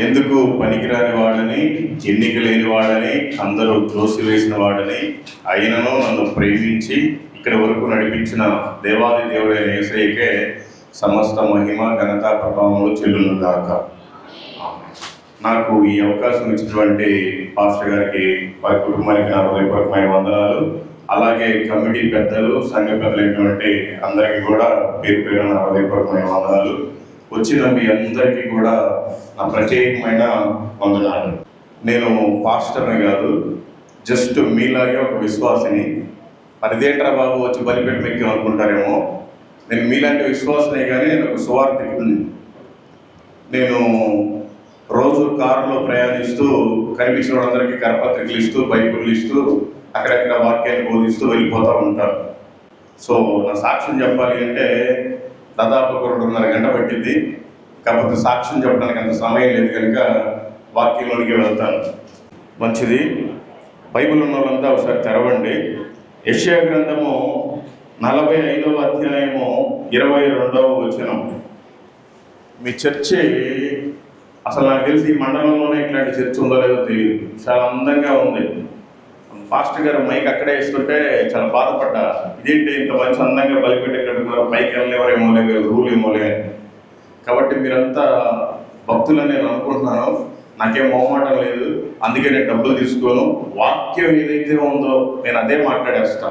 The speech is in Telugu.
ఎందుకు పనికిరాని వాడని, ఎన్నిక లేని వాడని, అందరూ త్రోసివేసిన వాడని, అయినను నన్ను ప్రేమించి ఇక్కడి వరకు నడిపించిన దేవాది దేవుడైన యేసయ్యకే సమస్త మహిమ ఘనత ప్రభావములు చెల్లునుగాక. నాకు ఈ అవకాశం ఇచ్చినటువంటి పాస్టర్ గారికి, వారి కుటుంబానికి నా హృదయపూర్వకమైన వందనాలు. అలాగే కమిటీ పెద్దలు, సంఘ పెద్దలైనటువంటి అందరికీ కూడా పేరు పేరు నా హృదయపూర్వకమైన వందనాలు. వచ్చిన మీ అందరికీ కూడా నా ప్రత్యేకమైన వందనాలు. నేను పాస్టర్ని కాదు, జస్ట్ మీలాగే ఒక విశ్వాసిని. అదేంట్రా బాబు వచ్చి బలిపెట్టి మెక్కి అనుకుంటారేమో. నేను మీలాంటి విశ్వాసనే కానీ నేను ఒక సువార్థికుడిని. నేను రోజు కారులో ప్రయాణిస్తూ కనిపించిన వాళ్ళందరికీ కరపత్రికలు ఇస్తూ, బైబిళ్ళు ఇస్తూ, అక్కడక్కడ వాక్యాన్ని బోధిస్తూ వెళ్ళిపోతూ ఉంటాను. సో నా సాక్ష్యం చెప్పాలి అంటే దాదాపు 2.5 గంట పట్టింది. కాకపోతే సాక్ష్యం చెప్పడానికి అంత సమయం లేదు కనుక వాక్యంలోనికి వెళ్తాను. మంచిది. బైబిల్ ఉన్న వాళ్ళంతా ఒకసారి తెరవండి. యెషయా గ్రంథము 45వ అధ్యాయము 22వ వచనం. మీ చర్చి అసలు నాకు తెలిసి ఈ మండలంలోనే ఇట్లాంటి చర్చ్ ఉందో లేదో తెలియదు. చాలా అందంగా ఉంది. పాస్టర్ గారు మైక్ అక్కడే ఇస్తుంటే చాలా బాధపడ్డా. ఇదేంటి ఇంత మంచి అందంగా బలిపెట్టి కట్టుకున్నారు, పైకి వెళ్ళేవారేమో లేదు, రూల్ ఏమో లేదు. కాబట్టి మీరంతా భక్తులని నేను అనుకుంటున్నాను. నాకేం మొహమాటం లేదు. అందుకే నేను డబ్బులు తీసుకోను. వాక్యం ఏదైతే ఉందో నేను అదే మాట్లాడేస్తాను.